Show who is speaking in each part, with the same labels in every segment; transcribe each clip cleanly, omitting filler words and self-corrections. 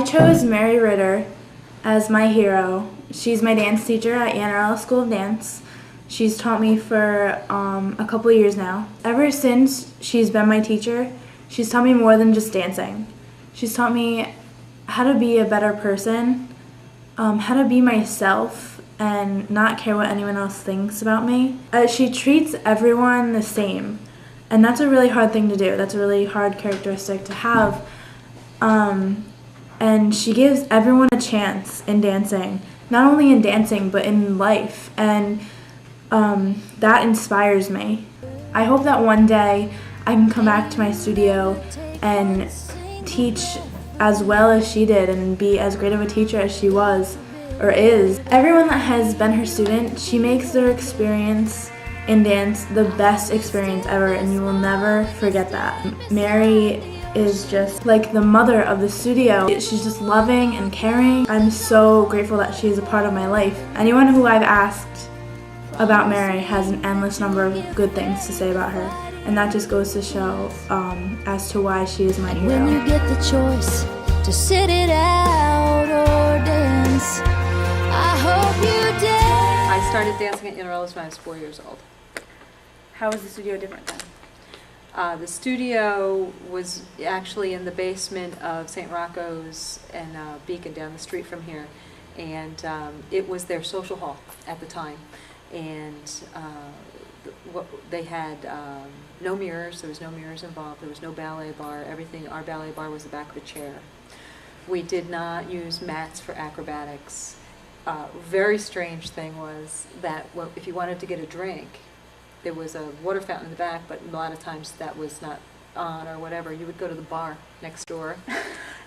Speaker 1: I chose Mary Ritter as my hero. She's my dance teacher at Anne Arundel School of Dance. She's taught me for a couple years now. Ever since she's been my teacher, she's taught me more than just dancing. She's taught me how to be a better person, how to be myself and not care what anyone else thinks about me. She treats everyone the same, and that's a really hard thing to do. That's a really hard characteristic to have. And she gives everyone a chance in dancing, not only in dancing, but in life. And that inspires me. I hope that one day I can come back to my studio and teach as well as she did and be as great of a teacher as she was or is. Everyone that has been her student, she makes their experience in dance the best experience ever, and you will never forget that. Mary is just like the mother of the studio. She's just loving and caring. I'm so grateful that she is a part of my life. Anyone who I've asked about Mary has an endless number of good things to say about her, and that just goes to show as to why she is my hero.
Speaker 2: When you get the choice to sit it out or dance, I hope you dance.
Speaker 3: I started dancing at Unirellis when I was 4 years old.
Speaker 1: How was the studio different then?
Speaker 3: The studio was actually in the basement of St. Rocco's and Beacon down the street from here, and it was their social hall at the time. And they had no mirrors. There was no mirrors involved. There was no ballet bar. Everything. Our ballet bar was the back of a chair. We did not use mats for acrobatics. Very strange thing was that if you wanted to get a drink, there was a water fountain in the back, but a lot of times that was not on or whatever. You would go to the bar next door,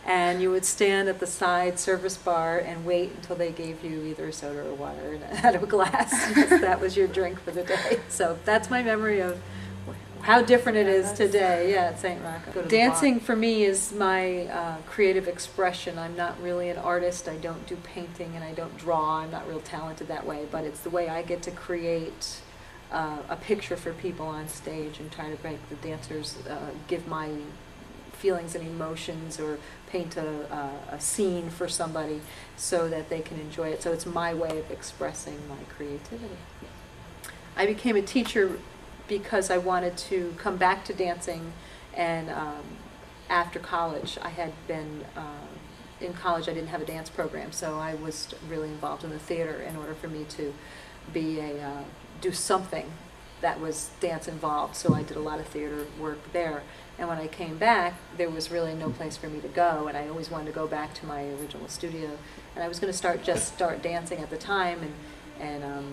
Speaker 3: and you would stand at the side service bar and wait until they gave you either a soda or water out of a glass, because that was your drink for the day. So that's my memory of how different it is today, at St. Rocco. Dancing for me is my creative expression. I'm not really an artist. I don't do painting and I don't draw. I'm not real talented that way, but it's the way I get to create a picture for people on stage and try to make the dancers give my feelings and emotions or paint a scene for somebody so that they can enjoy it. So it's my way of expressing my creativity. I became a teacher because I wanted to come back to dancing, and after college I had been in college. I didn't have a dance program, so I was really involved in the theater in order for me to be do something that was dance involved. So I did a lot of theater work there, and when I came back there was really no place for me to go, and I always wanted to go back to my original studio, and I was going to start dancing at the time, and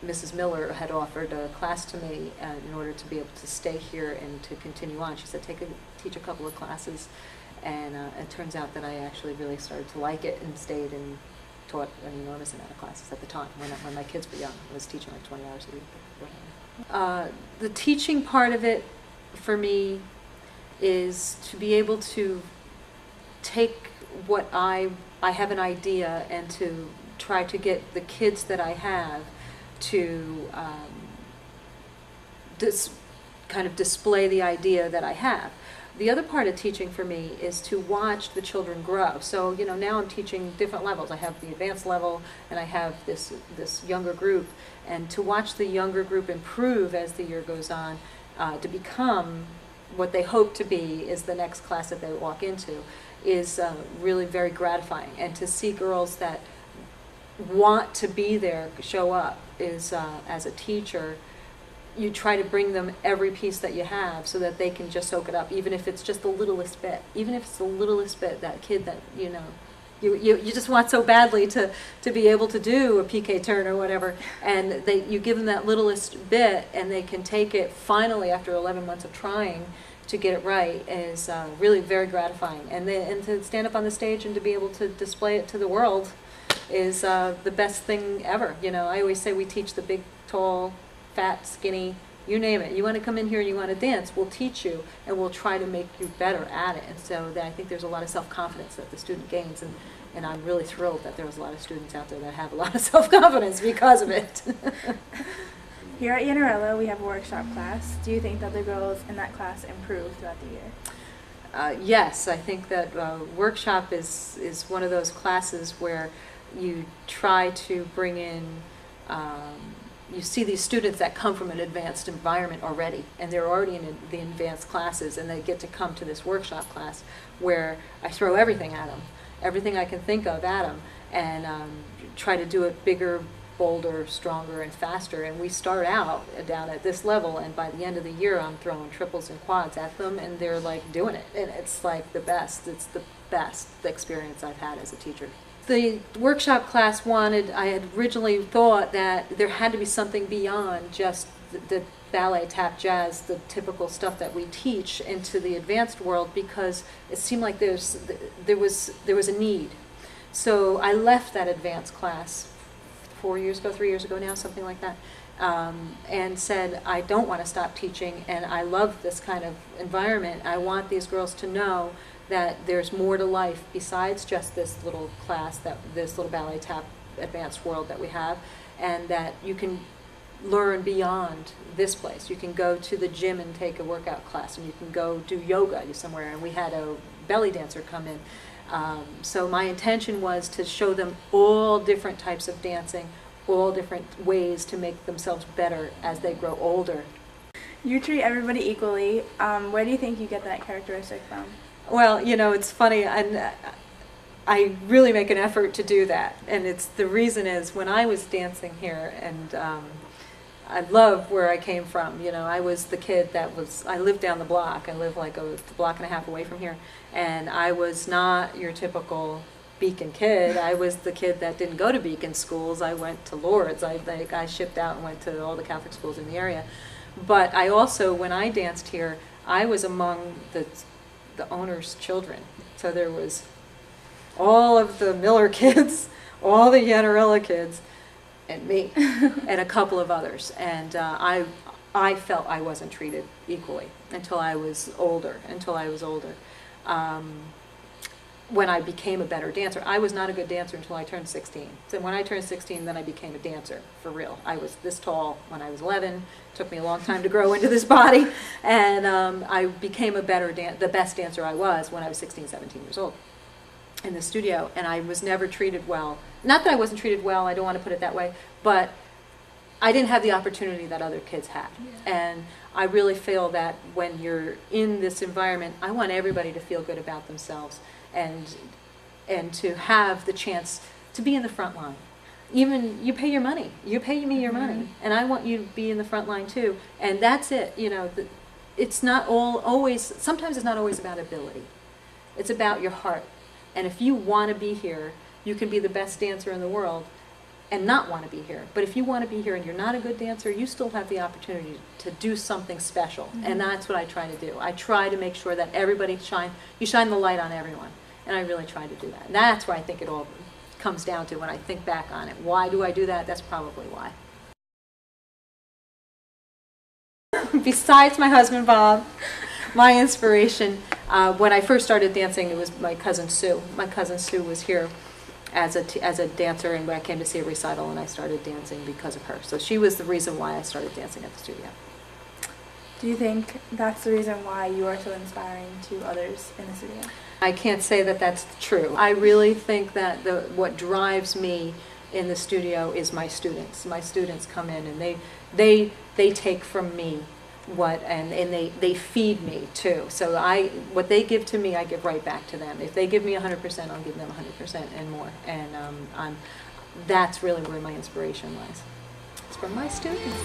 Speaker 3: Mrs. Miller had offered a class to me in order to be able to stay here and to continue on. She said teach a couple of classes, and it turns out that I actually really started to like it and stayed and taught an enormous amount of classes at the time when my kids were young. I was teaching like 20 hours a week. The teaching part of it for me is to be able to take what I have an idea and to try to get the kids that I have to kind of display the idea that I have. The other part of teaching for me is to watch the children grow. So, now I'm teaching different levels. I have the advanced level and I have this younger group, and to watch the younger group improve as the year goes on to become what they hope to be is the next class that they walk into is really very gratifying. And to see girls that want to be there show up is, as a teacher, you try to bring them every piece that you have so that they can just soak it up, even if it's just the littlest bit. Even if it's the littlest bit, that kid that, you just want so badly to be able to do a PK turn or whatever, and you give them that littlest bit and they can take it finally after 11 months of trying to get it right is really very gratifying. And to stand up on the stage and to be able to display it to the world is the best thing ever. I always say we teach the big, tall, fat, skinny, you name it. You want to come in here and you want to dance, we'll teach you and we'll try to make you better at it. And so I think there's a lot of self-confidence that the student gains, and I'm really thrilled that there's a lot of students out there that have a lot of self-confidence because of it.
Speaker 1: Here at Yanarella, we have a workshop class. Do you think that the girls in that class improve throughout the year?
Speaker 3: Yes, I think that workshop is one of those classes where you try to bring in, you see these students that come from an advanced environment already, and they're already in the advanced classes, and they get to come to this workshop class where I throw everything at them, everything I can think of at them, and try to do it bigger, bolder, stronger, and faster. And we start out down at this level, and by the end of the year I'm throwing triples and quads at them, and they're like doing it, and it's like the best. It's the best experience I've had as a teacher. The workshop class I had originally thought that there had to be something beyond just the ballet, tap, jazz, the typical stuff that we teach, into the advanced world, because it seemed like there was a need. So I left that advanced class 3 years ago now, something like that, and said, I don't want to stop teaching, and I love this kind of environment. I want these girls to know that there's more to life besides just this little class, this little ballet tap advanced world that we have, and that you can learn beyond this place. You can go to the gym and take a workout class, and you can go do yoga somewhere, and we had a belly dancer come in. So my intention was to show them all different types of dancing, all different ways to make themselves better as they grow older.
Speaker 1: You treat everybody equally. Where do you think you get that characteristic from?
Speaker 3: Well, it's funny, and I really make an effort to do that. And the reason is, when I was dancing here, and I love where I came from. I was the kid I lived down the block. I lived like a block and a half away from here. And I was not your typical Beacon kid. I was the kid that didn't go to Beacon schools. I went to Lourdes. I shipped out and went to all the Catholic schools in the area. But I also, when I danced here, I was among the owner's children. So there was all of the Miller kids, all the Yanarella kids, and me, and a couple of others. And I felt I wasn't treated equally until I was older. When I became a better dancer. I was not a good dancer until I turned 16. So when I turned 16, then I became a dancer, for real. I was this tall when I was 11. It took me a long time to grow into this body. And I became the best dancer I was when I was 16, 17 years old in the studio. And I was never treated well. Not that I wasn't treated well, I don't want to put it that way, but I didn't have the opportunity that other kids had. Yeah. And I really feel that when you're in this environment, I want everybody to feel good about themselves, and to have the chance to be in the front line. Even you pay your money. You pay me your money, and I want you to be in the front line too. And that's it. It's not always. Sometimes it's not always about ability. It's about your heart. And if you want to be here, you can be the best dancer in the world and not want to be here. But if you want to be here and you're not a good dancer, you still have the opportunity to do something special. Mm-hmm. And that's what I try to do. I try to make sure that everybody you shine the light on everyone. And I really try to do that. And that's where I think it all comes down to when I think back on it. Why do I do that? That's probably why. Besides my husband, Bob, my inspiration, when I first started dancing, it was my cousin Sue. My cousin Sue was here as a dancer, and when I came to see a recital, and I started dancing because of her. So she was the reason why I started dancing at the studio.
Speaker 1: Do you think that's the reason why you are so inspiring to others in the studio?
Speaker 3: I can't say that that's true. I really think that what drives me in the studio is my students. My students come in and they take from me and they feed me too. So what they give to me, I give right back to them. If they give me 100%, I'll give them 100% and more. And that's really where my inspiration lies. It's from my students.